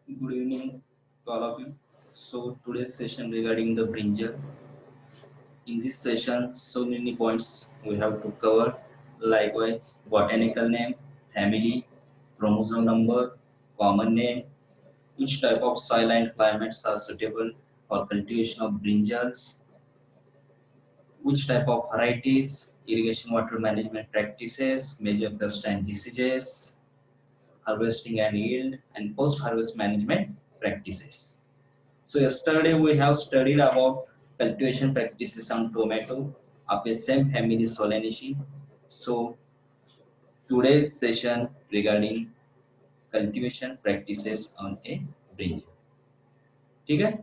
Good evening to all of you. So today's session regarding the brinjal. In this session, so many points we have to cover. Likewise, botanical name, family, chromosome number, common name, which type of soil and climates are suitable for cultivation of brinjals, which type of varieties, irrigation water management practices, major pest and diseases, harvesting and yield, and post-harvest management practices. So yesterday we have studied about cultivation practices on tomato of the same family Solanaceae. So today's session regarding cultivation practices on a brinjal. ठीक आहे.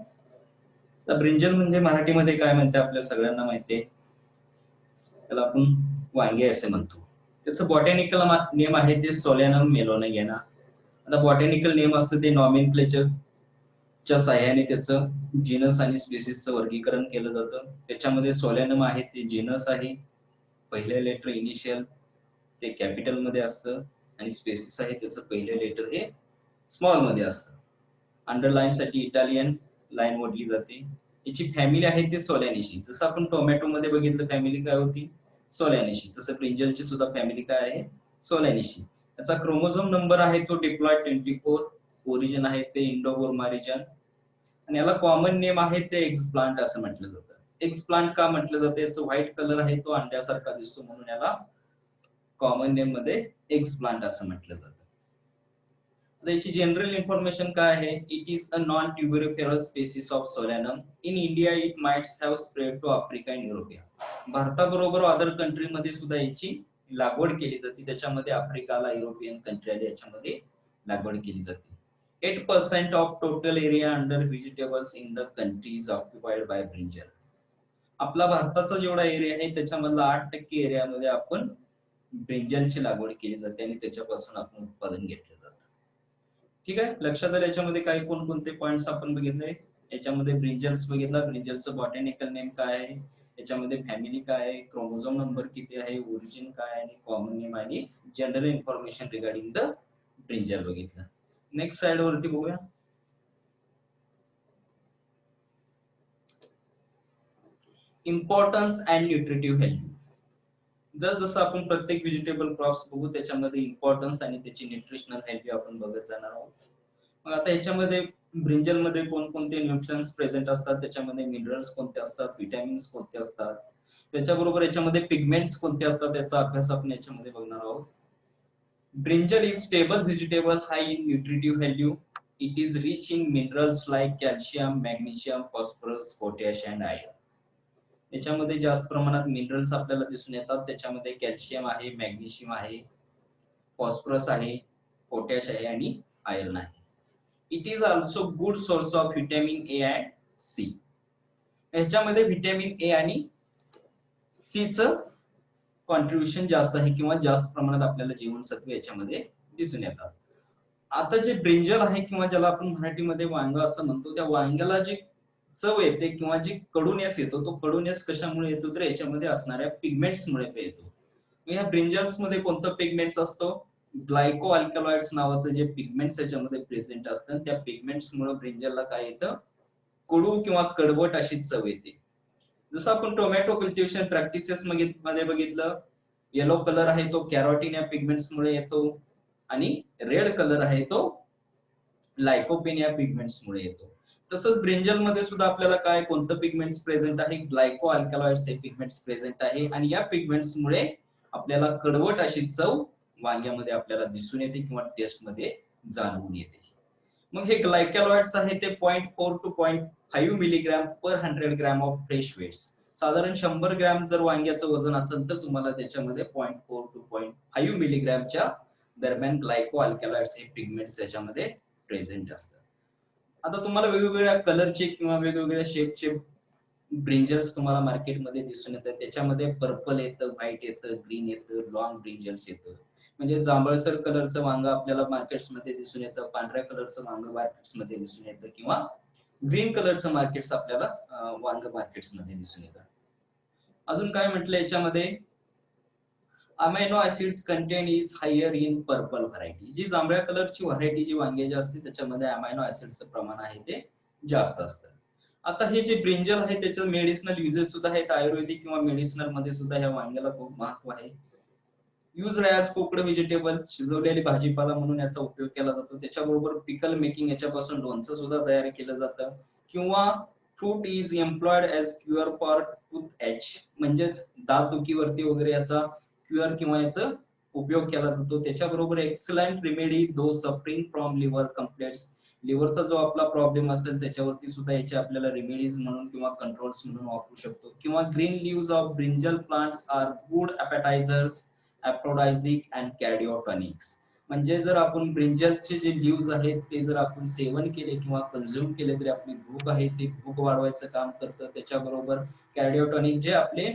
तर brinjal म्हणजे मराठीमध्ये काय म्हणते आपल्या सगळ्यांना माहिती आहे. त्याला आपण वांगे असे म्हणतो. त्याचं बॉटॅनिकल नेम आहे ते सोलॅनम मेलोनेगेना. आता बॉटॅनिकल नेम असतं ते नॉमेनक्लेचर च्या सहाय्याने त्याचं जीनस आणि स्पेसिसचं वर्गीकरण केलं जातं. त्याच्यामध्ये सोलॅनम आहे ते जीनस आहे. पहिले लेटर इनिशियल ते कॅपिटल मध्ये असतं आणि स्पेसिस आहे त्याचं पहिले लेटर हे स्मॉल मध्ये असतं. अंडरलाईन साठी इटालियन लाईन ओढली जाते. याची फॅमिली आहे ते सोलॅनेशी. जसं आपण टोमॅटो मध्ये बघितलं फॅमिली काय होती सोलॅनेशी, तसं ब्रिंजलची सुद्धा फॅमिली काय आहे सोलॅनेशी. त्याचा क्रोमोझोम नंबर आहे तो डिप्लॉइड 24. ओरिजिन आहे ते इंडो बुर्मा रिजन आणि याला कॉमन नेम आहे ते एक्स प्लांट असं म्हटलं जातं. एक्स प्लांट का म्हटलं जातं, याचं व्हाईट कलर आहे तो अंड्यासारखा दिसतो म्हणून याला कॉमन नेम मध्ये एक्स प्लांट असं म्हटलं जातं. याची जनरल इन्फॉर्मेशन काय आहे, it is a non tuberiferous species of Solanum. In India it might have spread to Africa and Europia. भारताबरोबर अदर कंट्री मध्ये सुद्धा याची लागवड केली जाते. त्याच्यामध्ये आफ्रिकाला युरोपियन कंट्री आली याच्यामध्ये लागवड केली जाते. 8% of total area under vegetables in the country is occupied by brinjal. आपला भारताचा जेवढा एरिया आहे त्याच्यामधला 8% एरियामध्ये आपण ब्रिंजलची लागवड केली जाते आणि त्याच्यापासून आपण उत्पादन घेतलं जातं. ठीक आहे. लक्षात आलं याच्यामध्ये काही कोणकोणते पॉइंट्स आपण बघितले. याच्यामध्ये ब्रिंजल्स बघितला, ब्रिंजलचं बॉटॅनिकल नेम काय आहे, याच्यामध्ये फॅमिली काय आहे, क्रोमोझोम नंबर किती आहे, ओरिजिन काय आहे आणि कॉमन नेम आणि general information regarding the brinjal बघितलं. नेक्स्ट स्लाइड वरती बघूया. Importance and nutritive value. जसं आपण प्रत्येक व्हेजिटेबल क्रॉप्स बघू त्याच्यामध्ये इम्पॉर्टन्स आणि त्याची न्यूट्रिशनल व्हॅल्यू आपण बघत जाणार आहोत. मग आता याच्यामध्ये ब्रिंजल मध्ये कोणकोणते न्यूट्रिएंट्स प्रेझेंट असतात, त्याच्यामध्ये मिनरल्स कोणते असतात, विटॅमिन्स कोणते असतात, त्याच्याबरोबर याच्यामध्ये पिगमेंट्स कोणते असतात याचा अभ्यास आपण याच्यामध्ये बघणार आहोत. Brinjal is stable vegetable high in nutritive value. It is rich in minerals like calcium, magnesium, phosphorus, potassium and iron. याच्यामध्ये जास्त प्रमाणात मिनरल्स आपल्याला दिसून येतात. त्याच्यामध्ये कॅल्शियम आहे, मॅग्नेशियम आहे, फॉस्फरस आहे, पोटॅश आहे आणि आयर्न आहे. It is also good source of vitamin A and C. याच्यामध्ये व्हिटॅमिन ए आणि सी चं कॉन्ट्रीब्युशन जास्त आहे किंवा जास्त प्रमाणात आपल्याला जीवनसत्व याच्यामध्ये दिसून येतात. आता जे ब्रिंजल आहे किंवा ज्याला आपण मराठीमध्ये वांग असं म्हणतो, त्या वांग्याला जे चव येते किंवा जी कडूनेस येतो तो कडूनेस कशामुळे येतो तर याच्यामध्ये असणाऱ्या पिगमेंट्स मुळे येतो. या ब्रिंजल्स मध्ये कोणतं पिगमेंट्स असतो, ग्लायको अल्कलॉइड्स नावाचं जे पिगमेंट्स याच्यामध्ये प्रेझेंट असतं, त्या पिगमेंट्स मुळे ब्रिंजलला काय येतं कडू किंवा कडवट अशी चव येते. जसं आपण टोमॅटो कल्टिव्हेशन प्रॅक्टिसेस मध्ये बघितलं, येलो कलर आहे तो कॅरोटीन या पिगमेंट्स मुळे येतो आणि रेड कलर आहे तो लायकोपेन या पिगमेंट्स मुळे येतो. तसंच ब्रिंजल मध्ये सुद्धा आपल्याला काय कोणतं पिगमेंट्स प्रेझेंट आहे, ग्लायको अल्कलॉइड्स हे पिगमेंट्स प्रेझेंट आहे आणि या पिगमेंट्स मुळे आपल्याला कडवट अशी चव वांग्यामध्ये आपल्याला दिसून येते किंवा टेस्ट मध्ये जाणवून येते. मग हे ग्लायकॅलॉइड्स आहे ते 0.4 to 0.5 milligram per 100 gram of fresh weights. साधारण 100 ग्रॅम जर वांग्याचं वजन असेल तर तुम्हाला त्याच्यामध्ये 0.4 to 0.5 मिलीग्रॅमच्या दरम्यान ग्लायको अल्कलॉइड्स हे पिगमेंट्स याच्यामध्ये प्रेझेंट असतात. आता तुम्हाला वेगवेगळ्या कलरचे किंवा वेगवेगळ्या शेपचे ब्रिंजल्स तुम्हाला मार्केटमध्ये दिसून येतात. त्याच्यामध्ये पर्पल येतं, व्हाईट येतं, ग्रीन येतं, लॉंग ब्रिंजल्स येतं. म्हणजे जांभळसर कलरचं वांग आपल्याला मार्केट्समध्ये दिसून येतं, पांढऱ्या कलरचं वांग मार्केट्समध्ये दिसून येतं किंवा ग्रीन कलरचं मार्केट्स आपल्याला वांग मार्केट्समध्ये दिसून येतं. अजून काय म्हटलं याच्यामध्ये, amino acids content is higher in purple variety. जी जांभळ्या कलरची व्हरायटी जी वांगे जी असते त्याच्यामध्ये अमायनो ऍसिड्सचं प्रमाण आहे ते जास्त असतं. आता हे जे ब्रिंजल आहे त्याचे मेडिसिनल युजेस सुद्धा आहेत. आयुर्वेदिक किंवा मेडिसिनल मध्ये सुद्धा ह्या वांग्याला खूप महत्व आहे. यूज ॲज कुक्ड व्हेजिटेबल, शिजवलेली भाजीपाला म्हणून याचा उपयोग केला जातो. त्याच्याबरोबर पिकल मेकिंग, याच्यापासून लोणचं सुद्धा तयार केलं जातं. किंवा fruit is employed as cure for tooth H, म्हणजेच दातदुखीवरती वगैरे याचा क्युअर किंवा याचा उपयोग केला जातो. त्याच्याबरोबर excellent remedy to suffering from liver complaints, लिव्हरचा जो आपला प्रॉब्लेम असेल त्याच्यावरती सुद्धा याचे आपल्याला रेमेडीज म्हणून किंवा कंट्रोल्स म्हणून वापरू शकतो. किंवा green leaves of brinjal plants are good appetizers, aphrodisiac and cardiotonics. म्हणजे जर आपण ब्रिंजलचे जे लीव्हज आहेत ते जर आपण सेवन केले किंवा कंझ्युम केले तरी आपली भूक आहे ते भूक वाढवायचं काम करतं. त्याच्याबरोबर कॅर्डिओटॉनिक, जे आपले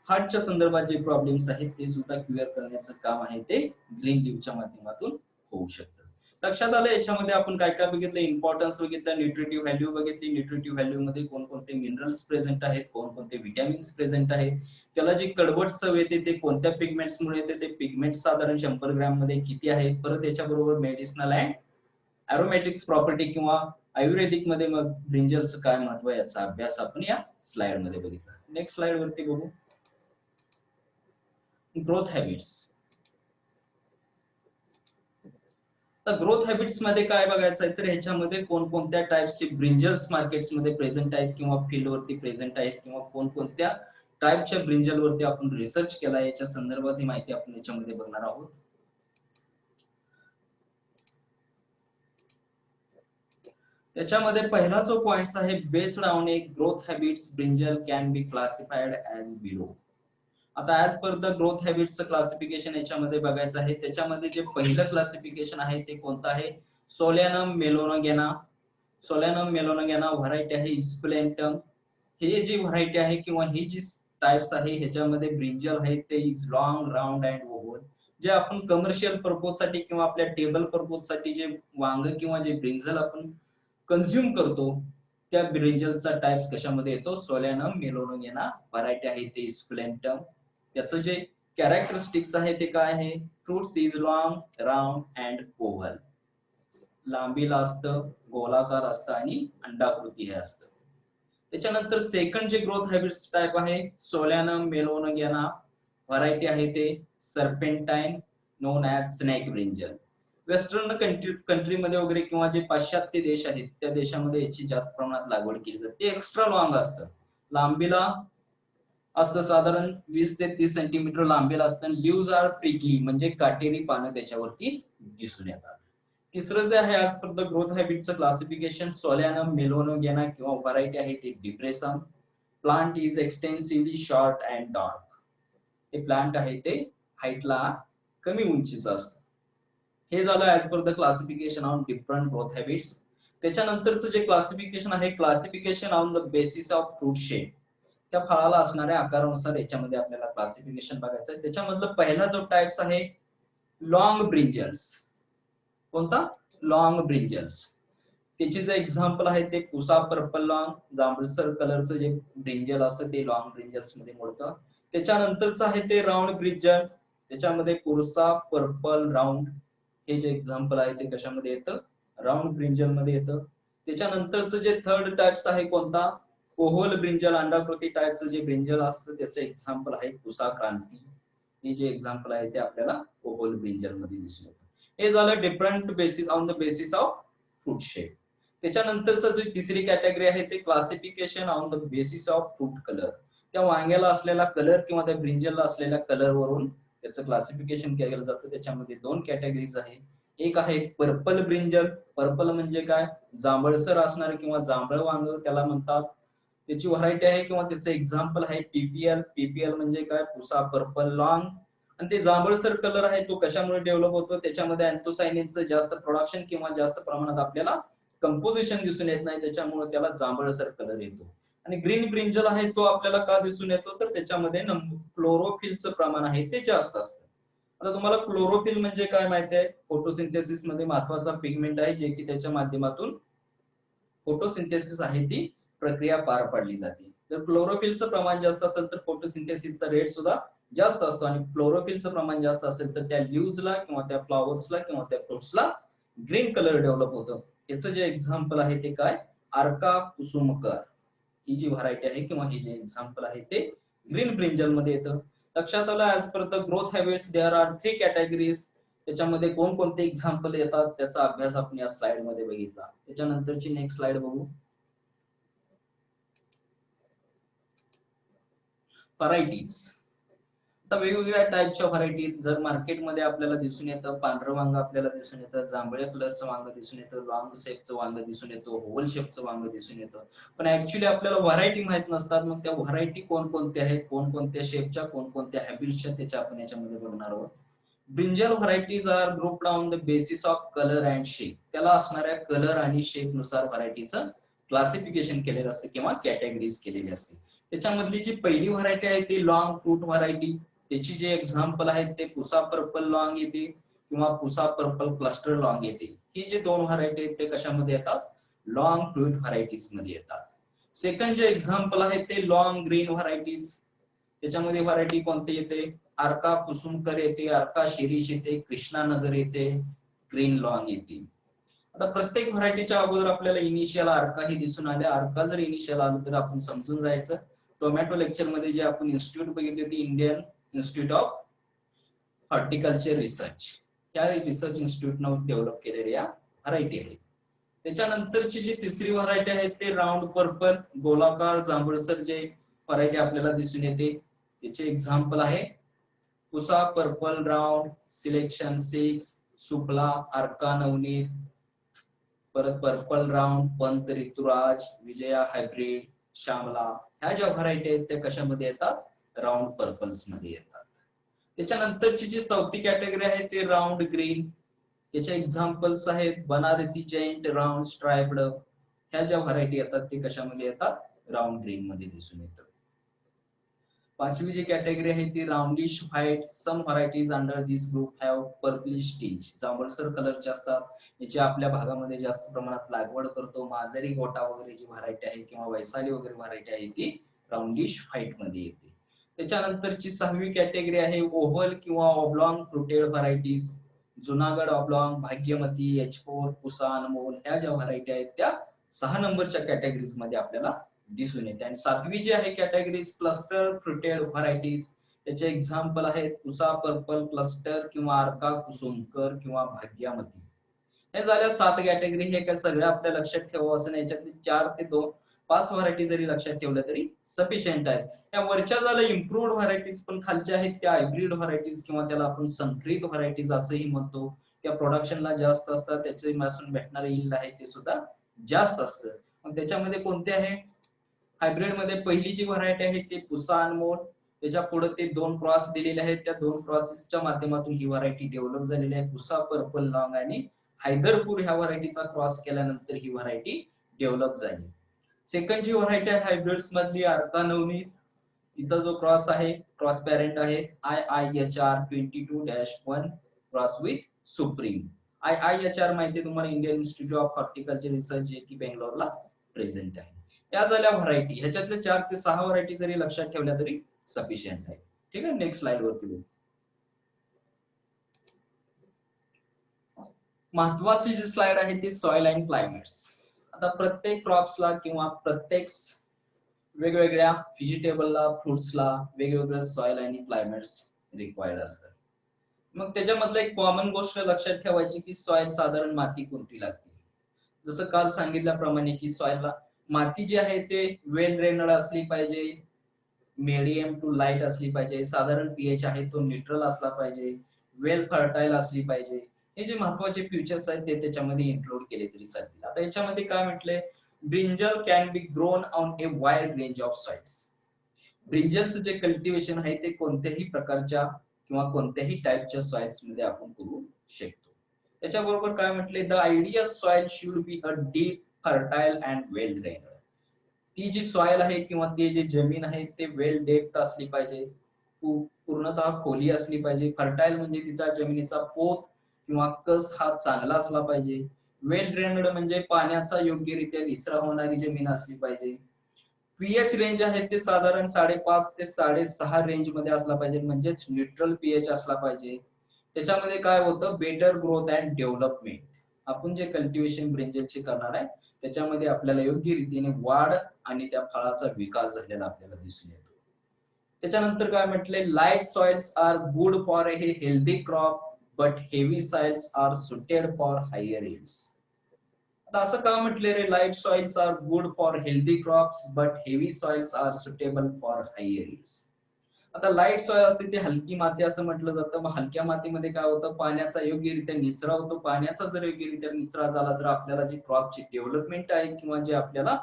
हार्टच्या संदर्भात जे प्रॉब्लेम्स आहेत ते सुद्धा क्लिअर करण्याचं काम आहे ते ग्रीन लीव्हच्या माध्यमातून होऊ शकतं. लक्षात आलं याच्यामध्ये आपण काय काय बघितलं, इम्पॉर्टन्स बघितलं, न्यूट्रिटिव्ह व्हॅल्यू बघितली. न्यूट्रिटिव्ह व्हॅल्यू मध्ये कोणकोणते मिनरल्स प्रेझेंट आहेत, कोणकोणते विटॅमिन्स प्रेझेंट आहेत, त्याला जी कडवट चव येते ते कोणत्या पिगमेंट्स मुळे येते, ते पिगमेंट साधारण 100 ग्रॅम मध्ये किती आहे. परत याच्याबरोबर मेडिसिनल अँड अरोमॅटिक्स प्रॉपर्टी किंवा आयुर्वेदिक मध्ये मग ब्रिंजलचं काय महत्व आहे याचा अभ्यास आपण या स्लाइड मध्ये बघितला. नेक्स्ट स्लाइड वरती बघू. Growth habits. तर ग्रोथ हॅबिट्स मध्ये काय बघायचं आहे तर ह्याच्यामध्ये कोणकोणत्या टाइप्सचे ब्रिंजल्स मार्केट्समध्ये प्रेझेंट आहेत किंवा फील्डवरती प्रेझेंट आहेत किंवा कोणकोणत्या टाइपच्या ब्रिंजलवरती आपण रिसर्च केला याच्या संदर्भात ही माहिती आपण याच्यामध्ये बघणार आहोत. त्याच्यामध्ये पहिला जो पॉइंट आहे, based on a growth habits brinjal can be classified as below. आता ऍज पर द ग्रोथ हॅबिट्सचं क्लासिफिकेशन याच्यामध्ये बघायचं आहे. त्याच्यामध्ये जे पहिलं क्लासिफिकेशन आहे ते कोणतं आहे, सोलॅनम मेलोनोगेना. सोलॅनम मेलोनोगेना व्हरायटी आहे इस्कुलेंटम. हे जी व्हरायटी आहे किंवा ही जी टाइप्स आहे ह्याच्यामध्ये ब्रिंजल आहे ते is long, round and oval. जे आपण कमर्शियल पर्पज साठी किंवा आपल्या टेबल पर्पज साठी जे वांग किंवा जे ब्रिंजल आपण कंझ्युम करतो त्या ब्रिंजलचा टाइप्स कशामध्ये येतो, सोलॅनम मेलोनोगेना व्हरायटी आहे ते इस्कुलेंटम. त्याचं जे कॅरेक्टरिस्टिक्स आहे ते काय आहे, fruits is long, round and oval. लांबीला असतं, गोलाकार असतं आणि अंडाकृती हे असतं. त्याच्यानंतर सेकंड जे ग्रोथ हॅबिट्स टाइप आहे, सोलॅनम मेलोनोगेना व्हरायटी आहे ते serpentine, known as snake brinjal. Western कंट्रीमध्ये वगैरे किंवा जे पाश्चात्य देश आहेत त्या देशामध्ये याची जास्त प्रमाणात लागवड केली जाते. एक्स्ट्रा लॉंग असतं, लांबीला असतं साधारण 20 ते 30 सेंटीमीटर लांबीला असतं. लिव्हज आर प्रिकली, म्हणजे काटेरी पानं त्याच्यावरती दिसून येतात. तिसरं जे आहे ऍज पर द ग्रोथ हॅबिटचं क्लासिफिकेशन, सोलॅनम मेलोनोगेना किंवा व्हरायटी आहे ते depressum. Plant is extensively short and dark. हे प्लांट आहे ते हाईटला कमी उंचीचं असतं. हे झालं as per the classification on different growth habits. त्याच्यानंतरचं जे क्लासिफिकेशन आहे, classification on the basis of fruit shape. त्या फळाला असणाऱ्या आकारानुसार याच्यामध्ये आपल्याला क्लासिफिकेशन बघायचं आहे. त्याच्यामधलं पहिला जो टाइप्स आहे लॉंग ब्रिंजल्स. कोणता, लॉंग ब्रिंजल्स. त्याची जे एक्झाम्पल आहे ते पुसा पर्पल लॉंग, जांभळसर कलरचं जे ब्रिंजल असतं ते लॉंग ब्रिंजल्स मध्ये मोडतं. त्याच्यानंतरचं आहे ते राऊंड ब्रिंजल. त्याच्यामध्ये पुरसा पर्पल राऊंड हे जे एक्झाम्पल आहे ते कशामध्ये येतं, राऊंड ब्रिंजल मध्ये येतं. त्याच्यानंतरचं जे थर्ड टाइप्स आहे कोणता, ओव्हल ब्रिंजल, अंडाकृती टाइपचं जे ब्रिंजल असतं त्याचं एक्झाम्पल आहे पुसा क्रांती. हे जे एक्झाम्पल आहे ते आपल्याला ओव्हल ब्रिंजल मध्ये दिसून येतं. हे झालं different basis on the basis of fruit shape. त्याच्यानंतरचं जी तिसरी कॅटेगरी आहे ते classification on the basis of fruit colour. त्या वांग्याला असलेला कलर किंवा त्या ब्रिंजलला असलेल्या कलर वरून त्याचं क्लासिफिकेशन केलं जातं. त्याच्यामध्ये दोन कॅटेगरीज आहे. एक आहे पर्पल ब्रिंजल. पर्पल म्हणजे काय, जांभळसर असणार किंवा जांभळ वांग त्याला म्हणतात. त्याची व्हरायटी आहे किंवा त्याचं एक्झाम्पल आहे पीपीएल. पीपीएल म्हणजे काय, पुसा पर्पल लॉंग. आणि ते जांभळसर कलर आहे तो कशामुळे डेव्हलप होतो, त्याच्यामध्ये अँथोसायनिनचं जास्त प्रोडक्शन किंवा जास्त प्रमाणात आपल्याला कंपोजिशन दिसून येत नाही, त्याच्यामुळे त्याला जांभळसर कलर येतो. आणि ग्रीन ब्रिंजल आहे तो आपल्याला का दिसून येतो तर त्याच्यामध्ये क्लोरोफिलचं प्रमाण आहे ते जास्त असतं. आता तुम्हाला क्लोरोफिल म्हणजे काय माहिती आहे, फोटोसिंथेसिस मध्ये महत्वाचा पिगमेंट आहे जे की त्याच्या माध्यमातून फोटोसिंथेसिस आहे ती प्रक्रिया पार पाडली जाते. जर क्लोरोफिलचं प्रमाण जास्त असेल तर फोटोसिंथेसिसचा रेट सुद्धा जास्त असतो आणि क्लोरोफिलचं प्रमाण जास्त असेल तर त्या लीव्हजला किंवा त्या फ्लॉवर्सला किंवा त्या फ्रुट्सला ग्रीन कलर डेव्हलप होतं. याचं जे एक्झाम्पल आहे ते काय, अर्का कुसुमकर ही जी व्हरायटी आहे किंवा हे जे एक्झाम्पल आहे ते ग्रीन ब्रिंजल मध्ये येतं. लक्षात आलं. As per the growth habits there are 3 categories. त्याच्यामध्ये कोणकोणते एक्झाम्पल येतात त्याचा अभ्यास आपण या स्लाइड मध्ये बघितला. त्याच्यानंतरची नेक्स्ट स्लाइड बघू. व्हरायटीज. आता वेगवेगळ्या टाईपच्या व्हरायटी जर मार्केटमध्ये आपल्याला दिसून येतं, पांढरं वांग आपल्याला दिसून येतं, जांभळ्या कलरचं वांग दिसून येतं, लॉंग शेपचं वांग दिसून येतं, ओव्हल शेपचं वांग दिसून येतं. पण ऍक्च्युली आपल्याला व्हरायटी माहित नसतात. मग त्या व्हरायटी कोणकोणत्या आहेत, कोणकोणत्या शेपच्या, कोणकोणत्या हॅबिट्सच्या, त्याच्या आपण याच्यामध्ये बघणार आहोत. Brinjal varieties are grouped on the basis of colour and shape. त्याला असणाऱ्या कलर आणि शेप नुसार व्हरायटीचं क्लासिफिकेशन केलेलं असते किंवा कॅटेगरीज केलेली असते. त्याच्यामधली जी पहिली व्हरायटी आहे ती लॉंग फ्रूट व्हरायटी. त्याची जे एक्झाम्पल आहेत ते पुसा पर्पल लॉंग येते किंवा पुसा पर्पल क्लस्टर लॉंग येते. ही जे दोन व्हरायटी आहेत ते कशामध्ये येतात, लॉंग फ्रूट व्हरायटीज मध्ये येतात. सेकंड जे एक्झाम्पल आहे ते लॉंग ग्रीन व्हरायटीज. त्याच्यामध्ये व्हरायटी कोणती येते, अर्का कुसुमकर येते, अर्का शिरीष येते, कृष्णानगर येते, ग्रीन लॉंग येते. आता प्रत्येक व्हरायटीच्या अगोदर आपल्याला इनिशियल अर्का हे दिसून आले. अर्का जर इनिशियल आलं तर आपण समजून जायचं टोमॅटो लेक्चर मध्ये जे आपण इन्स्टिट्यूट बघितली होती, Indian institute of horticulture research, त्या रिसर्च इन्स्टिट्यूटनं डेव्हलप केलेल्या व्हरायटी आहे. त्याच्यानंतरची जी तिसरी व्हरायटी आहे ते राऊंड पर्पल गोलाकार जांभळसर जे व्हरायटी आपल्याला दिसून येते. त्याचे एक्झाम्पल आहे Pusa purple round, selection 6, Suphala, Arka Navneet, परत purple round, Pant Rituraj, Vijaya hybrid, Shyamala. ह्या ज्या व्हरायटी आहेत त्या कशामध्ये येतात, राऊंड पर्पल्स मध्ये येतात. त्याच्यानंतरची जी चौथी कॅटेगरी आहे ते राऊंड ग्रीन. त्याचे एक्झाम्पल्स आहेत बनारसी जैंट, राऊंड स्ट्राइप्ड. ह्या ज्या व्हरायटी येतात ते कशामध्ये येतात, राऊंड ग्रीन मध्ये दिसून येतात. पाचवी जी कॅटेगरी आहे ती roundish white. Some varieties under this group have purplish tinge. जांभळसर कलरचे असतात. याची आपल्या भागामध्ये जास्त प्रमाणात लागवड करतो. माजरी गोटा वगैरे जी व्हरायटी आहे किंवा वैशाली वगैरे व्हरायटी आहे ती राउंडिश व्हाईट मध्ये येते. त्याच्यानंतरची सहावी कॅटेगरी आहे ओव्हल किंवा ऑब्लॉंग फ्रुटेड व्हरायटीज. जुनागड ऑब्लॉंग, भाग्यमती, एच4, पुसा, अनमोल ह्या ज्या व्हरायटी आहेत त्या 6 नंबरच्या कॅटेगरीज मध्ये आपल्याला दिसून येते. आणि सातवी जी आहे कॅटेगरी क्लस्टर फ्रुटेड व्हरायटीज. त्याचे एक्झाम्पल आहेत पुसा पर्पल क्लस्टर किंवा अर्का कुसुमकर किंवा भाग्यमती. हे झाल्या 7 कॅटेगरी. हे काय सगळं आपल्या लक्षात ठेवावं असं नाही. याच्यातली 4 ते 5 व्हरायटी जरी लक्षात ठेवल्या तरी सफिशियंट आहे. या वरच्या झाल्या इम्प्रूव्ड व्हरायटीज, पण खालच्या आहेत त्या हायब्रिड व्हरायटीज किंवा त्याला आपण संकरित व्हरायटीज असंही म्हणतो. त्या प्रोडक्शनला जास्त असतात, त्याचे पासून भेटणारे यील्ड आहे ते सुद्धा जास्त असतं. मग त्याच्यामध्ये कोणते आहे, हायब्रिड मध्ये पहिली जी व्हरायटी आहे ती पुसा अनमोल. त्याच्या पुढे ते 2 क्रॉस दिलेले आहेत. त्या 2 क्रॉसेसच्या माध्यमातून ही व्हरायटी डेव्हलप झालेली आहे. पुसा पर्पल लॉंग आणि हैदरपूर ह्या व्हरायटीचा क्रॉस केल्यानंतर ही व्हरायटी डेव्हलप झाली. सेकंड जी व्हरायटी आहे हायब्रिड्स मधली अर्का नवनीत. तिचा जो क्रॉस आहे, क्रॉस पॅरेंट आहे IIHR 22-1 cross with supreme. IIHR माहिती तुम्हाला, Indian institute of horticulture research जे की बेंगलोरला प्रेझेंट आहे. या झाल्या व्हरायटी. ह्याच्यातल्या 4 ते 6 व्हरायटी जरी लक्षात ठेवल्या तरी सफिशियंट आहे. ठीक आहे, नेक्स्ट स्लाइड वरती बघू. महत्वाची जी स्लाइड आहे ती सॉइल अँड क्लायमेट्स. आता प्रत्येक क्रॉप्सला किंवा प्रत्येक वेगवेगळ्या व्हेजिटेबलला, फ्रुट्सला वेगवेगळं सॉइल आणि क्लायमेट्स रिक्वायर्ड असतात. मग त्याच्यामधलं एक कॉमन गोष्ट लक्षात ठेवायची की सॉइल साधारण माती कोणती लागते. जसं काल सांगितल्याप्रमाणे की सॉइलला माती जी आहे ते वेल ड्रेनड असली पाहिजे, मीडियम टू लाईट असली पाहिजे, साधारण पीएच आहे तो न्यूट्रल असला पाहिजे, वेल फर्टाईल असली पाहिजे. हे जे महत्वाचे फीचर्स आहेत ते त्याच्यामध्ये इन्क्लूड केले तरी चालतील. आता याच्यामध्ये काय म्हटलंय, brinjal can be grown on a wide range of soils. ब्रिंजलचं जे कल्टिवेशन आहे ते कोणत्याही प्रकारच्या किंवा कोणत्याही टाईपच्या सॉइल्स मध्ये आपण करू शकतो. त्याच्याबरोबर काय म्हटले, the ideal soil should be a deep, fertile and well drained. ती जी सॉइल आहे किंवा ती जी जमीन आहे ते वेल डेप्थ असली पाहिजे, पूर्णतः खोली असली पाहिजे. फर्टाईल म्हणजे तिचा जमिनीचा पोत किंवा कस हा चांगला असला पाहिजे. वेल ड्रेन्ड म्हणजे पाण्याचा योग्यरित्या निचरा होणारी जमीन असली पाहिजे. पीएच रेंज आहे ते साधारण 5.5 ते 6.5 रेंज मध्ये असला पाहिजे, म्हणजेच न्यूट्रल पीएच असला पाहिजे. त्याच्यामध्ये काय होतं, बेटर ग्रोथ अँड डेव्हलपमेंट. आपण जे कल्टिवेशन ब्रिंजलचे करणार आहे त्याच्यामध्ये आपल्याला योग्य रीतीने वाढ आणि त्या फळाचा विकास झालेला आपल्याला दिसून येतो. त्याच्यानंतर काय म्हटले, light soils are good for a healthy crop but heavy soils are suited for higher yields. आता असं का म्हटले रे, light soils are good for healthy crops but heavy soils are suitable for higher yields. आता light soil असते ती हलकी माती असं म्हटलं जातं. मग हलक्या मातीमध्ये काय होतं, पाण्याचा योग्यरित्या निचरा होतो. पाण्याचा जर योग्यरित्या निचरा झाला तर आपल्याला जी क्रॉपची डेव्हलपमेंट आहे किंवा जे आपल्याला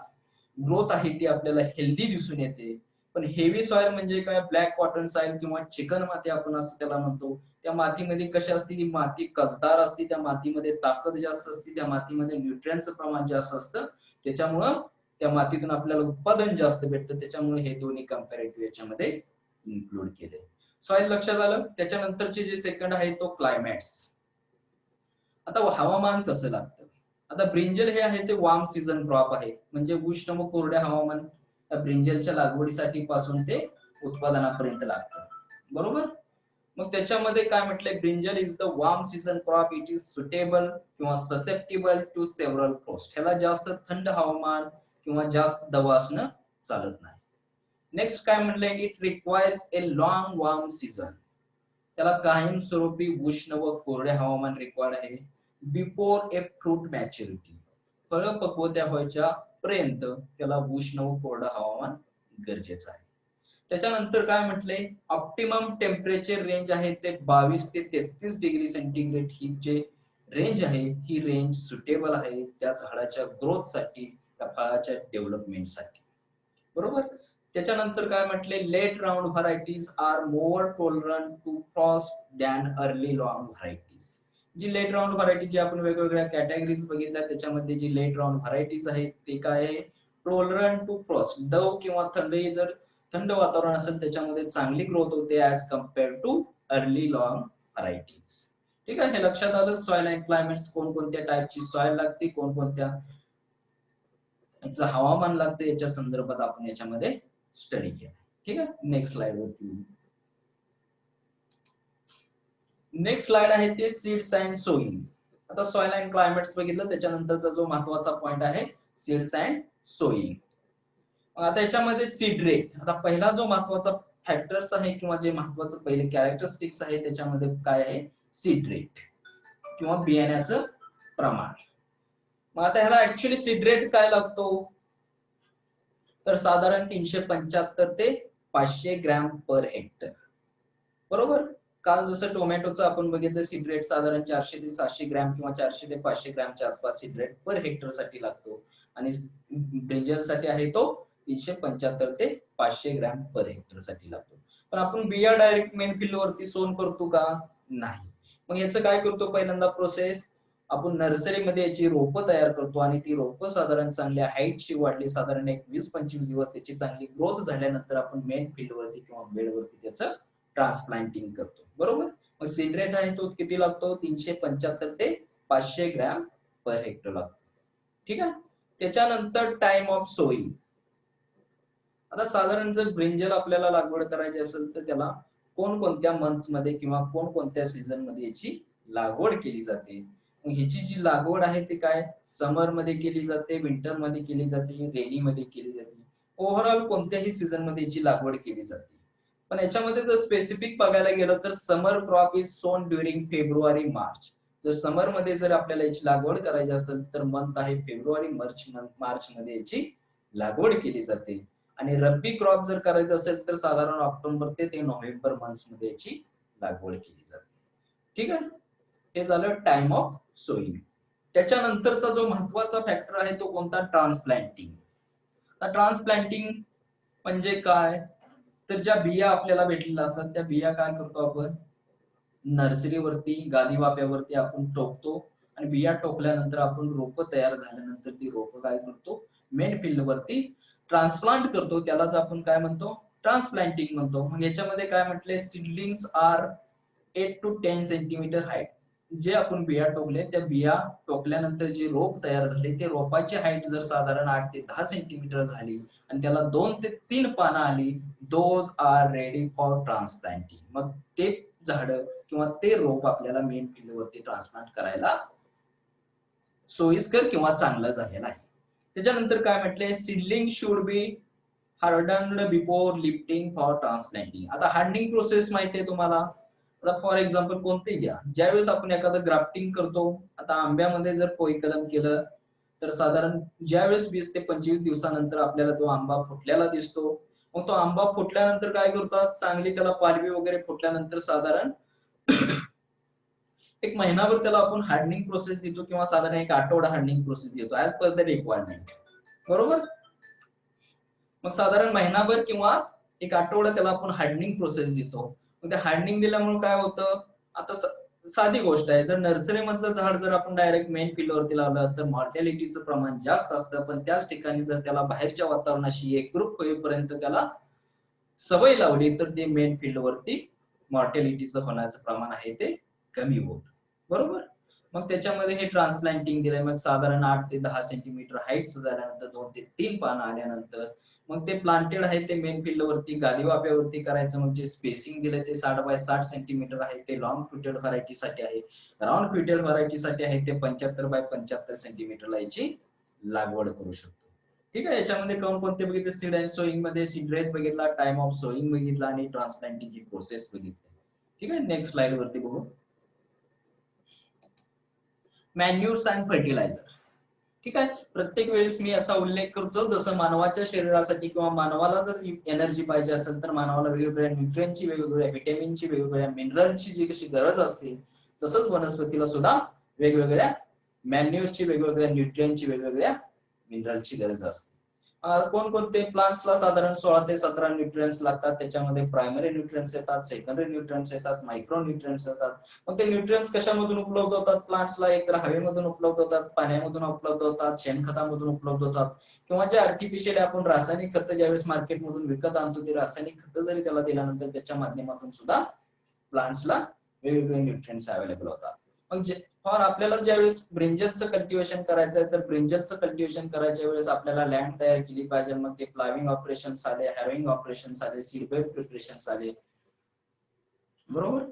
ग्रोथ आहे ती आपल्याला हेल्दी दिसून येते. पण हेवी सॉइल म्हणजे काय, ब्लॅक कॉटन सॉइल किंवा चिकन माती आपण असं त्याला म्हणतो. त्या मातीमध्ये कशी असते, ती माती कसदार असते, त्या मातीमध्ये ताकद जास्त असते, त्या मातीमध्ये न्यूट्रिएंटचं प्रमाण जास्त असतं. त्याच्यामुळं त्या मातीतून आपल्याला उत्पादन जास्त भेटतं. त्याच्यामुळे हे दोन्ही कंपॅरेटिव्ह याच्यामध्ये इन्क्लूड केले. सॉइल लक्षात आलं. त्याच्यानंतरचे जे सेकंड आहे तो क्लायमॅट्स. आता हवामान कसं लागतं. आता ब्रिंजल हे आहे ते वार्म सीझन क्रॉप आहे, म्हणजे उष्ण व कोरड्या हवामान ब्रिंजलच्या लागवडीसाठी पासून ते उत्पादनापर्यंत लागतं, बरोबर. मग त्याच्यामध्ये काय म्हटलंय, brinjal is the warm season crop. It is suitable किंवा ससेप्टेबल टू सेव्हरल फ्रोस्ट. ह्याला जास्त थंड हवामान किंवा जास्त दव असणं चालत नाही. नेक्स्ट काय म्हटलंय, it requires a long warm season. त्याला कायमस्वरूपी उष्ण व कोरडे हवामान रिक्वायर्ड आहे. बिफोर ए फ्रूट मॅच्युरिटी, फळ पक्वत्या व्हायच्या पर्यंत त्याला उष्ण व कोरडं हवामान गरजेचं आहे. त्याच्यानंतर काय म्हटलंय, ऑप्टिमम टेम्परेचर रेंज आहे ते 22 ते 33 डिग्री सेंटीग्रेड. ही जे रेंज आहे ही रेंज सुटेबल आहे त्या झाडाच्या ग्रोथ साठी, त्या फळाच्या डेव्हलपमेंटसाठी, बरोबर. त्याच्यानंतर काय म्हटले, late round varieties are more tolerant to frost than early long varieties. जी लेट राऊंड व्हरायटी, जी आपण वेगवेगळ्या कॅटेगरीज बघितल्या त्याच्यामध्ये जी लेट राऊंड व्हरायटीज आहेत ते काय आहे, टॉलरंट टू फ्रॉस्ट. दव किंवा थंडी, जर थंड वातावरण असेल त्याच्यामध्ये चांगली ग्रोथ होते as compare too early long varieties. ठीक आहे, हे लक्षात आलं. सॉइल अँड क्लायमेट्स, कोणकोणत्या टाईपची सॉइल लागते, कोणकोणत्या याचं हवामान लागतं, याच्या संदर्भात आपण याच्यामध्ये स्टडी केला. ठीक आहे, नेक्स्ट स्लाइड वरती. नेक्स्ट स्लाइड आहे ते सीड्स अँड सोईंग. आता सॉइल अँड क्लायमेट्स बघितलं, त्याच्यानंतरचा जो महत्वाचा पॉइंट आहे सीड्स अँड सोईंग. आता याच्यामध्ये सीड रेट, आता पहिला जो महत्वाचा फॅक्टर्स आहे किंवा जे महत्वाचं पहिले कॅरेक्टरिस्टिक्स आहे त्याच्यामध्ये काय आहे, सीड रेट किंवा बियाण्याचं प्रमाण. मग आता ह्याला ऍक्च्युअली सीड रेट काय लागतो, तर साधारण 375 ते 500 ग्रॅम पर हेक्टर, बरोबर. काल जसं टोमॅटोचं आपण बघितलं, सीड रेट साधारण 400 ते 700 ग्रॅम किंवा 400 ते 500 ग्रॅमच्या आसपास सीड रेट पर हेक्टर साठी लागतो. आणि ब्रिंजल साठी आहे तो 375 ते 500 ग्रॅम पर हेक्टर साठी लागतो. पण आपण बिया डायरेक्ट मेन फील्ड वरती सोन करतो का, नाही. मग याचं काय करतो, पहिल्यांदा प्रोसेस, आपण नर्सरीमध्ये याची रोपं तयार करतो आणि ती रोपं साधारण चांगल्या हाईटची वाढली, साधारण एक 20-25 दिवस त्याची चांगली ग्रोथ झाल्यानंतर आपण मेन फील्ड वरती किंवा बेड वरती त्याचं ट्रान्सप्लांटिंग करतो, बरोबर. मग सीड रेट आहे तो किती लागतो, 375 ते 500 ग्रॅम पर हेक्टर लागतो. ठीक आहे. त्याच्यानंतर टाइम ऑफ सोईंग. आता साधारण जर ब्रिंजल आपल्याला लागवड करायची असेल तर त्याला कोणकोणत्या मंथ्स मध्ये किंवा कोणकोणत्या सीझन मध्ये याची लागवड केली जाते. मग ह्याची जी लागवड आहे ती काय, समर मध्ये केली जाते, विंटर मध्ये केली जाते, रेनी मध्ये केली जाते, ओव्हरऑल कोणत्याही सीझन मध्ये याची लागवड केली जाते. पण याच्यामध्ये जर स्पेसिफिक बघायला गेलं तर समर क्रॉप इज सोन ड्युरिंग फेब्रुवारी मार्च. जर समर मध्ये जर आपल्याला याची लागवड करायची असेल तर मंथ आहे फेब्रुवारी मार्च मध्ये याची लागवड केली जाते. आणि रब्बी क्रॉप जर करायचं असेल तर साधारण ऑक्टोबर ते नोव्हेंबर मंथ्स मध्ये याची लागवड केली जाते. ठीक आहे, हे झालं टाइम ऑफ सोईंग. त्याच्यानंतरचा जो महत्वाचा फॅक्टर आहे तो कोणता, ट्रान्सप्लांटिंग. ट्रान्सप्लांटिंग म्हणजे काय, तर ज्या बिया आपल्याला भेटलेल्या असतात त्या बिया काय करतो आपण, नर्सरीवरती गादी वाप्यावरती आपण टोकतो आणि बिया टोकल्यानंतर आपण रोप तयार झाल्यानंतर ती रोप काय करतो, मेन फील्ड वरती ट्रान्सप्लांट करतो. त्यालाच आपण काय म्हणतो, ट्रान्सप्लांटिंग म्हणतो. मग याच्यामध्ये काय म्हटले, seedlings are 8 to 10 centimetre height. जे आपण बिया टोकले त्या बिया टोकल्यानंतर जे रोप तयार झाले ते रोपाची हाईट जर साधारण 8 ते 10 सेंटीमीटर झाली आणि त्याला 2 ते 3 पानं आली, those are ready for transplanting. मग ते झाड किंवा ते रोप आपल्याला मेन फील्ड वरती ट्रान्सप्लांट करायला सोयीस्कर किंवा चांगलं झालेलं आहे. त्याच्यानंतर काय म्हटलंय, seedling should be hardened before lifting for transplanting. आता हार्डनिंग प्रोसेस माहिती आहे तुम्हाला. आता फॉर एक्झाम्पल कोणते घ्या, ज्यावेळेस आपण एखादं ग्राफ्टिंग करतो, आता आंब्यामध्ये जर कोळी कलम केलं तर साधारण ज्यावेळेस 20 ते 25 दिवसानंतर आपल्याला तो आंबा फुटलेला दिसतो. मग तो आंबा फुटल्यानंतर काय करतात, चांगली त्याला पालवी वगैरे फुटल्यानंतर साधारण एक महिनाभर त्याला आपण हार्डनिंग प्रोसेस देतो किंवा साधारण एक आठवडा हार्डनिंग प्रोसेस देतो ऍज पर द रिक्वायरमेंट. बरोबर. मग साधारण महिनाभर किंवा एक आठवडा त्याला आपण हार्डनिंग प्रोसेस देतो. मग ते हार्डनिंग दिल्यामुळे काय होतं, आता साधी गोष्ट आहे, जर नर्सरी मधलं झाड जर आपण डायरेक्ट मेन फील्ड वरती लावलं तर मॉर्टॅलिटीचं प्रमाण जास्त असतं, पण त्याच ठिकाणी जर त्याला बाहेरच्या वातावरणाशी एकरूप होईपर्यंत त्याला सवय लावली तर ते मेन फील्ड वरती मॉर्टॅलिटीचं होण्याचं प्रमाण आहे ते कमी होत. बरोबर. मग त्याच्यामध्ये हे ट्रान्सप्लांटिंग दिलंय. मग साधारण 8 ते 10 सेंटीमीटर हाईट झाल्यानंतर 2 ते 3 पानं आल्यानंतर मग ते प्लांटेड आहे ते मेन फील्ड वरती गादी वाफ्यावरती करायचं. म्हणजे स्पेसिंग दिलंय ते 60 बाय 60 सेंटीमीटर आहे, ते लॉंग फ्युटेड व्हरायटीसाठी आहे. राऊंड फ्युटेड व्हरायटीसाठी आहे ते 75 बाय 75 सेंटीमीटरला याची लागवड करू शकतो. ठीक आहे. याच्यामध्ये कोणते बघितले, सीड अँड सोईंग मध्ये सीड रेट बघितला, टाइम ऑफ सोईंग बघितला आणि ट्रान्सप्लांटिंग ची प्रोसेस बघितली. ठीक आहे. नेक्स्ट स्लाइड वरती बघू. Manures and fertiliser. ठीक आहे. प्रत्येक वेळेस मी याचा उल्लेख करतो, जसं मानवाच्या शरीरासाठी किंवा मानवाला जर एनर्जी पाहिजे असेल तर मानवाला वेगवेगळ्या न्यूट्रिएंटची, वेगवेगळ्या व्हिटॅमिनची, वेगवेगळ्या मिनरलची जी कशी गरज असते, तसंच वनस्पतीला सुद्धा वेगवेगळ्या मॅन्युअर्सची, वेगवेगळ्या न्यूट्रिएंटची, वेगवेगळ्या मिनरलची गरज असते. कोणकोणते प्लांट्सला साधारण 16 ते 17 न्यूट्रिएंट्स लागतात. त्याच्यामध्ये प्रायमरी न्यूट्रिएंट्स येतात, सेकंडरी न्यूट्रिएंट्स येतात, मायक्रो न्यूट्रिएंट्स येतात. मग ते न्यूट्रिएंट्स कशामधून उपलब्ध होतात प्लांट्सला, एक तर हवेमधून उपलब्ध होतात, पाण्यामधून उपलब्ध होतात, शेणखतामधून उपलब्ध होतात, किंवा जे आर्टिफिशियल आपण रासायनिक खत ज्यावेळेस मार्केटमधून विकत आणतो ते रासायनिक खत जरी त्याला दिल्यानंतर त्याच्या माध्यमातून सुद्धा प्लांट्सला वेगवेगळे न्यूट्रिएंट्स अवेलेबल होतात. मग फॉर आपल्याला ज्यावेळेस ब्रिंजलचं कल्टिवेशन करायचं आहे तर ब्रिंजलचं कल्टिवेशन करायच्या वेळेस आपल्याला लँड तयार केली पाहिजे. मग ते प्लाविंग ऑपरेशन्स आले, हॅरोइंग ऑपरेशन्स आले, सीड बेड प्रिपरेशन्स आले. बरोबर.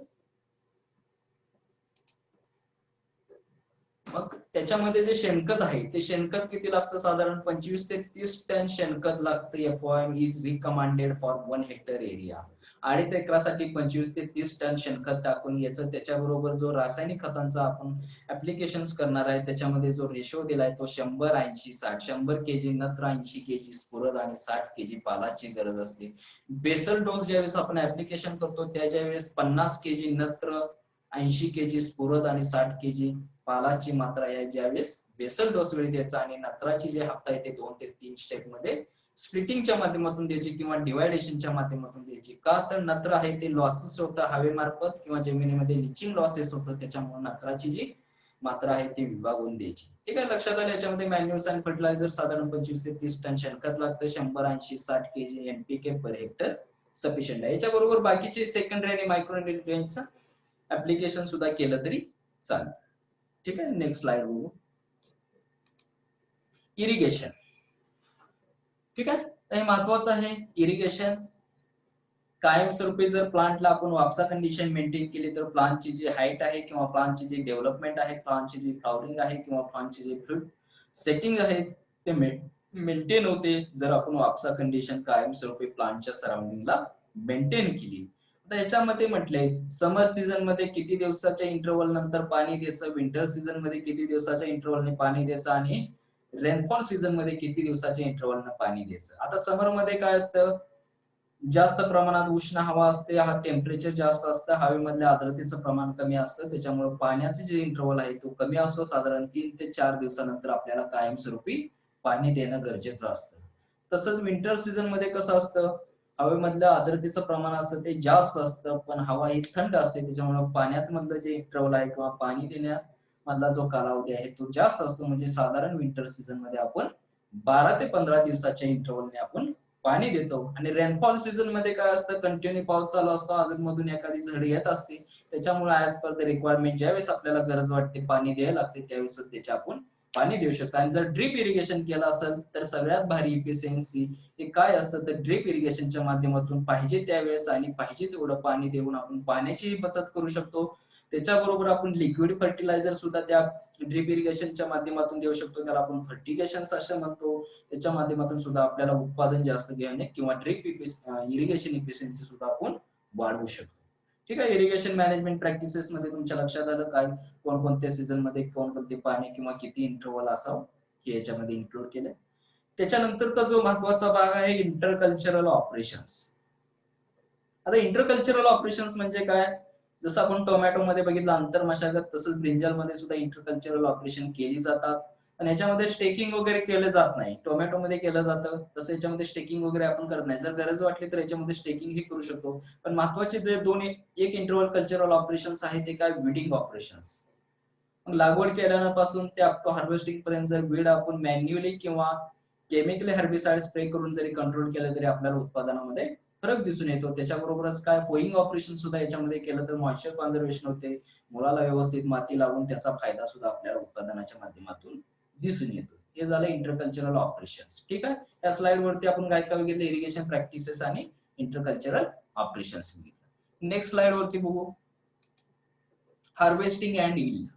मग त्याच्यामध्ये जे शेणखत आहे ते शेणखत किती लागतं, साधारण 25 ते 30 टन शेणखत लागतं. FOM is recommended for 1 hectare area. 2.5 एकरासाठी 25 ते 30 टन शेणखत टाकून याचं त्याच्याबरोबर जो रासायनिक खतांचा आपण ऍप्लिकेशन करणार आहे त्याच्यामध्ये जो रेशो दिलाय तो 100-80-60. 100 केजी नत्र, 80 केजी स्फुरद आणि 60 केजी पालाची गरज असते. बेसल डोस ज्यावेळेस आपण ऍप्लिकेशन करतो त्याच्या वेळेस 50 केजी नत्र, 80 केजी स्फुरद आणि 60 केजी पालाची मात्रा आहे ज्यावेळेस बेसल डोस वेळी द्यायचा. आणि नत्राची जे हप्ता आहे ते 2 ते 3 स्टेप मध्ये स्प्लिटिंगच्या माध्यमातून द्यायची किंवा डिवायडेशनच्या माध्यमातून द्यायची. का तर नत्र आहे ते लॉसेस होतं हवेमार्फत किंवा जमिनीमध्ये लिचिंग लॉसेस होतं, त्याच्यामुळे नत्राची जी मात्रा आहे ती विभागून द्यायची. ठीक आहे. लक्षात आलं. याच्यामध्ये मॅन्युअल्स आणि फर्टिलायझर साधारण 25 ते 30 टन शेणखत लागतं. 100-80-60 KG NPK per hectare sufficient आहे. याच्याबरोबर बाकीचे सेकंडरी आणि मायक्रो न्यूट्रिएंटचं ऍप्लिकेशन सुद्धा केलं तरी चालेल. ठीक आहे. नेक्स्ट स्लाइड बघू. इरिगेशन. ठीक आहे. हे महत्वाचं आहे इरिगेशन. कायमस्वरूपी जर प्लांटला आपण वापसा कंडिशन मेंटेन केली तर प्लांटची जी हाईट आहे किंवा प्लांटची जी डेव्हलपमेंट आहे, प्लांटची जी फ्लॉवरिंग आहे किंवा प्लांटची जी फ्रूट सेटिंग आहे ते मेंटेन होते जर आपण वापसा कंडिशन कायमस्वरूपी प्लांटच्या सराउंडिंगला मेंटेन केली. आता याच्यामध्ये म्हटलंय समर सीझन मध्ये किती दिवसाच्या इंटरव्हल नंतर पाणी द्यायचं, विंटर सीझन मध्ये किती दिवसाच्या इंटरव्हलने पाणी द्यायचं आणि रेनफॉल सीझन मध्ये किती दिवसाच्या इंटरव्हलने पाणी द्यायचं. आता समर मध्ये काय असतं, जास्त प्रमाणात उष्ण हवा असते, हा टेम्परेचर जास्त असतं, हवेमधल्या आर्द्रतेचं प्रमाण कमी असतं, त्याच्यामुळे पाण्याचे जे इंटरव्हल आहे तो कमी असतो. साधारण 3 ते 4 दिवसानंतर आपल्याला कायमस्वरूपी पाणी देणं गरजेचं असतं. तसंच विंटर सीझन मध्ये कसं असतं, हवेमधल्या आर्द्रतेचं प्रमाण असतं ते जास्त असतं पण हवा ही थंड असते, त्याच्यामुळे पाण्याचं मधलं जे इंटरव्हल आहे किंवा पाणी देण्यामधला जो कालावधी आहे तो जास्त असतो. म्हणजे साधारण विंटर सीझन मध्ये आपण 12 ते 15 दिवसाच्या इंटरव्हलने आपण पाणी देतो. आणि रेनफॉल सीझन मध्ये काय असतं, कंटिन्यू पाऊस चालू असतो, अधूनमधून एखादी झड येत असते, त्याच्यामुळे ऍज पर द रिक्वायरमेंट ज्यावेळेस आपल्याला गरज वाटते पाणी द्यायला लागते त्यावेळेस त्याचे आपण पाणी देऊ शकतो. आणि जर ड्रीप इरिगेशन केलं असेल तर सगळ्यात भारी इफिशियन्सी हे काय असतं, तर ड्रीप इरिगेशनच्या माध्यमातून पाहिजे त्यावेळेस आणि पाहिजे तेवढं पाणी देऊन आपण पाण्याचीही बचत करू शकतो. त्याच्याबरोबर आपण लिक्विड फर्टिलायझर सुद्धा त्या ड्रीप इरिगेशनच्या माध्यमातून देऊ शकतो, त्याला आपण फर्टिगेशन असं म्हणतो. त्याच्या माध्यमातून सुद्धा आपल्याला उत्पादन जास्त घेणे किंवा ड्रीप इरिगेशन इफिशियन्सी सुद्धा आपण वाढवू शकतो. ठीक आहे. इरिगेशन मॅनेजमेंट प्रॅक्टिसेस मध्ये तुमच्या लक्षात आलं काय, कोणकोणत्या सीझन मध्ये कोणकोणते पाणी किंवा किती इंटरव्हल असावं हे याच्यामध्ये इन्क्लूड केलं. त्याच्यानंतरचा जो महत्वाचा भाग आहे इंटरकल्चरल ऑपरेशन्स. आता इंटरकल्चरल ऑपरेशन्स म्हणजे काय, जसं आपण टोमॅटो मध्ये बघितलं आंतरमशागत, तसंच ब्रिंजल मध्ये सुद्धा इंटरकल्चरल ऑपरेशन केली जातात. आणि याच्यामध्ये स्टेकिंग वगैरे केलं जात नाही. टोमॅटो मध्ये केलं जातं, तसं याच्यामध्ये स्टेकिंग वगैरे आपण करत नाही. जर गरज वाटली तर याच्यामध्ये स्टेकिंग ही करू शकतो. पण महत्वाचे जे दोन एक इंटरव्हल कल्चरल ऑपरेशन्स आहे ते काय, विडिंग ऑपरेशन्स. लागवड केल्यापासून ते अप टू हार्वेस्टिंग पर्यंत जर वीड आपण मॅन्युअली किंवा केमिकली हर्बिसाइड स्प्रे करून जरी कंट्रोल केलं तरी आपल्याला उत्पादनामध्ये फरक दिसून येतो. त्याच्याबरोबरच काय, पोईंग ऑपरेशन सुद्धा याच्यामध्ये केलं तर मॉइश्चर कॉन्झर्वेशन होते, मुळाला व्यवस्थित माती लागून त्याचा फायदा सुद्धा आपल्याला उत्पादनाच्या माध्यमातून दिसून येतो. हे झालं इंटरकल्चरल ऑपरेशन्स. ठीक आहे. या स्लाइड वरती आपण काय काय बघितलं, इरिगेशन प्रॅक्टिसेस आणि इंटरकल्चरल ऑपरेशन्स बघितलं. नेक्स्ट स्लाइड वरती बघू, हार्वेस्टिंग अँड यील्ड.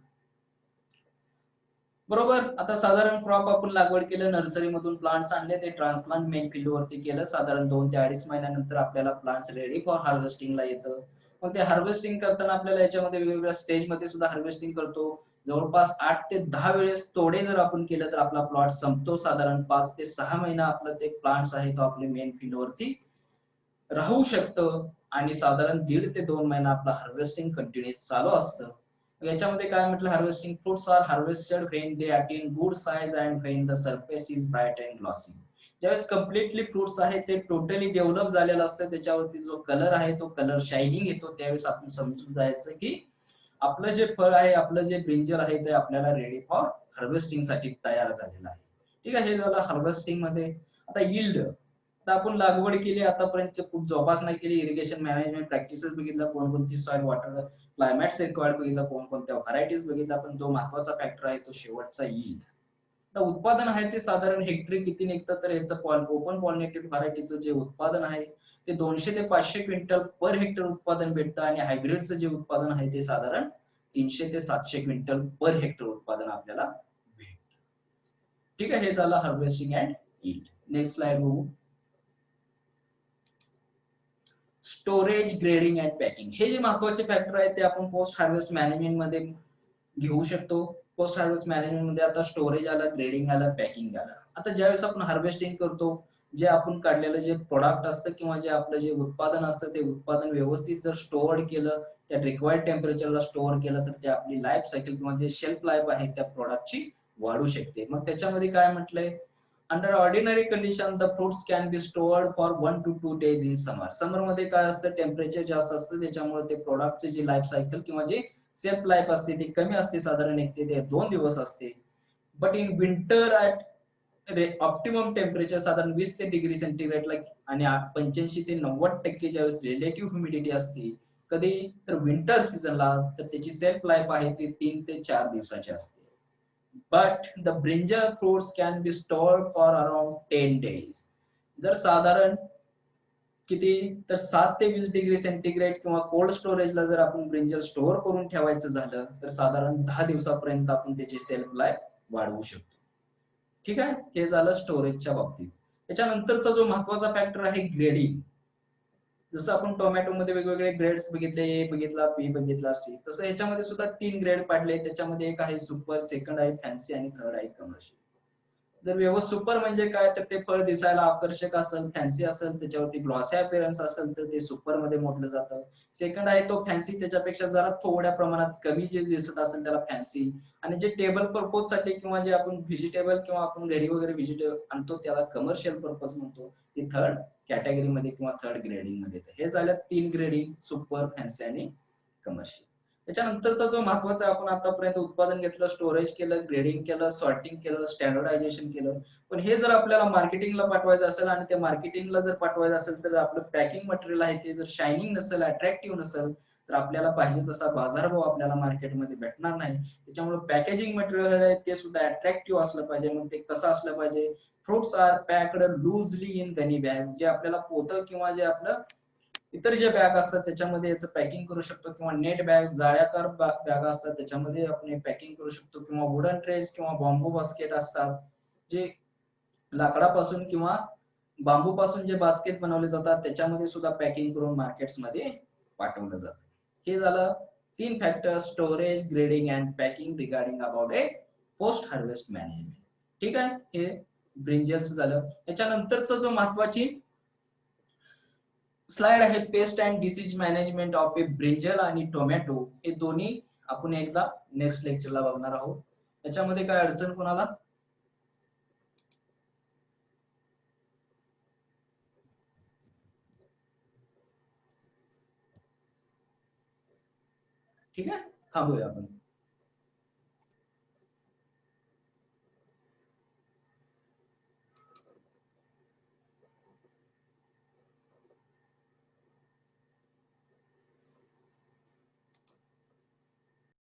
बरोबर. आता साधारण क्रॉप आपण लागवड केलं, नर्सरी मधून प्लांट्स आणले, ते ट्रान्सप्लांट मेन फील्ड वरती केलं, साधारण 2 ते 2.5 महिन्यानंतर आपल्याला प्लांट्स रेडी फॉर हार्वेस्टिंगला येतं. मग ते हार्वेस्टिंग करताना आपल्याला याच्यामध्ये वेगवेगळ्या स्टेज मध्ये सुद्धा हार्वेस्टिंग करतो. जवळपास 8 ते 10 वेळेस तोडे जर आपण केलं तर आपला प्लॉट संपतो. साधारण 5 ते 6 महिना आपलं ते प्लांट्स आहे तो आपले मेन फील्ड वरती राहू शकतं. आणि साधारण 1.5 ते 2 महिना आपलं हार्वेस्टिंग कंटिन्यू चालू असतं. याच्यामध्ये काय म्हटलं, harvesting fruits are harvested when they attain good size and when the surface is bright and glossy. ज्यावेळेस कम्प्लिटली फ्रुट्स आहे ते टोटली डेव्हलप झालेलं असतं, त्याच्यावरती जो कलर आहे तो कलर शायनिंग येतो, त्यावेळेस आपण समजून जायचं की आपलं जे फळ आहे, आपलं जे ब्रिंजल आहे ते आपल्याला रेडी फॉर हार्वेस्टिंग साठी तयार झालेलं आहे. ठीक आहे. हे झालं हार्वेस्टिंग मध्ये. आता यील्ड. आता आपण लागवड केली, आतापर्यंत खूप जोपासना केली, इरिगेशन मॅनेजमेंट प्रॅक्टिसेस बघितलं, कोणकोणती सॉइल वॉटर क्लायमॅट रिक्वायर्ड बघितलं, कोणकोणत्या व्हरायटीज बघितल्या, पण जो महत्वाचा फॅक्टर आहे तो शेवटचा यील्ड. आता उत्पादन आहे ते साधारण हेक्टरी किती निघतं, तर याचं ओपन पॉलिनेटेड व्हरायटीचं जे उत्पादन आहे ते 200 ते 500 क्विंटल पर हेक्टर उत्पादन भेटतं. आणि हायब्रिडचं जे उत्पादन आहे ते साधारण 300 ते 700 क्विंटल पर हेक्टर उत्पादन आपल्याला भेटतं. ठीक आहे. हे झालं harvesting and yield. Next slide बघू, स्टोरेज, ग्रेडिंग अँड पॅकिंग. हे जे महत्वाचे फॅक्टर आहेत ते आपण पोस्ट हार्वेस्ट मॅनेजमेंट मध्ये घेऊ शकतो. पोस्ट हार्वेस्ट मॅनेजमेंट मध्ये आता स्टोरेज आलं, ग्रेडिंग आलं, पॅकिंग आलं. आता ज्यावेळेस आपण हार्वेस्टिंग करतो, जे आपण काढलेलं जे प्रोडक्ट असतं किंवा जे आपलं जे उत्पादन असतं ते उत्पादन व्यवस्थित जर स्टोअर केलं, त्या रिक्वायर्ड टेम्परेचरला स्टोअर केलं तर ते आपली लाईफ सायकल किंवा जे शेल्फ लाईफ आहे त्या प्रोडक्टची वाढू शकते. मग त्याच्यामध्ये काय म्हटलंय, under ordinary condition the fruits can be stored for 1 to 2 days in summer. Summer मध्ये काय असतं, टेम्परेचर जास्त असतं, त्याच्यामुळे ते प्रोडक्टची जी लाईफ सायकल किंवा जी शेल्फ लाईफ असते ती कमी असते, साधारण 1 ते 2 दिवस असते. But in winter at optimum temperature साधारण 20 ते डिग्री सेंटीग्रेडला आणि 85 ते 90% ज्यावेळेस रिलेटिव्ह ह्युमिडिटी असते, कधी तर विंटर सीझनला, तर त्याची सेल्फ लाईफ आहे ती 3 ते 4 दिवसाची असते. But the brinjal fruits can be stored for around 10 days. जर साधारण किती, तर 7 ते 20 डिग्री सेंटीग्रेड किंवा कोल्ड स्टोरेजला जर आपण ब्रिंजल स्टोअर करून ठेवायचं झालं तर साधारण 10 दिवसापर्यंत आपण त्याची सेल्फ लाईफ वाढवू शकतो. ठीक आहे. हे झालं स्टोरेजच्या बाबतीत. त्याच्यानंतरचा जो महत्वाचा फॅक्टर आहे ग्रेडिंग. जसं आपण टोमॅटो मध्ये वेगवेगळे ग्रेड्स बघितले, ए बघितला, बी बघितला, सी, तसं याच्यामध्ये सुद्धा 3 ग्रेड पाडले. त्याच्यामध्ये एक आहे सुपर, सेकंड आहे फॅन्सी आणि थर्ड आहे कमर्शियल. जर व्यवस्थित सुपर म्हणजे काय, तर ते फळ दिसायला आकर्षक असेल, फॅन्सी असेल, त्याच्यावरती ग्लॉसी अपीअरन्स असेल तर ते सुपर मध्ये मोडलं जातं. सेकंड आहे तो फॅन्सी, त्याच्यापेक्षा जरा थोड्या प्रमाणात कमी जे दिसत असेल त्याला फॅन्सी. आणि जे टेबल पर्पज साठी किंवा जे आपण व्हेजिटेबल किंवा आपण घरी वगैरे व्हेजिटेबल आणतो त्याला कमर्शियल पर्पज म्हणतो, ते थर्ड कॅटेगरी मध्ये किंवा थर्ड ग्रेडिंग मध्ये. हे झालं 3 ग्रेडिंग, सुपर, फॅन्सी आणि कमर्शियल. त्याच्यानंतरचा जो महत्वाचा आपण आतापर्यंत उत्पादन घेतलं, स्टोरेज केलं, ग्रेडिंग केलं, सॉर्टिंग केलं, स्टँडर्डायझेशन केलं. पण हे जर आपल्याला मार्केटिंगला पाठवायचं असेल आणि ते मार्केटिंगला जर पाठवायचं असेल तर आपलं पॅकिंग मटेरियल आहे ते जर शायनिंग नसेल, अट्रॅक्टिव्ह नसेल, तर आपल्याला पाहिजे तसा बाजारभाव आपल्याला मार्केटमध्ये भेटणार नाही. त्याच्यामुळे पॅकेजिंग मटेरियल आहे ते सुद्धा अट्रॅक्टिव्ह असलं पाहिजे. मग ते कसं असलं पाहिजे? Fruits are packed loosely in gunny bag. जे आपल्याला पोतं किंवा जे आपलं इतर जे बॅग असतात त्याच्यामध्ये याचं पॅकिंग करू शकतो, किंवा नेट बॅग, जाळ्याकार बॅग असतात त्याच्यामध्ये आपण पॅकिंग करू शकतो, किंवा वुडन ट्रेज किंवा बांबू बास्केट असतात जे लाकडापासून किंवा बांबूपासून जे बास्केट बनवले जातात त्याच्यामध्ये सुद्धा पॅकिंग करून मार्केट्समध्ये पाठवलं जातं. हे झालं 3 factor: storage, grading and packing regarding about A post harvest management. ठीक आहे, हे ब्रिंजलचं झालं. याच्यानंतरचं जो महत्वाची स्लाइड आहे, paste and disease management of A brinjal आणि टोमॅटो. हे दोन्ही आपण एकदा नेक्स्ट लेक्चरला बघणार आहोत. याच्यामध्ये काय अडचण कोणाला? ठीक आहे, थांबूया आपण.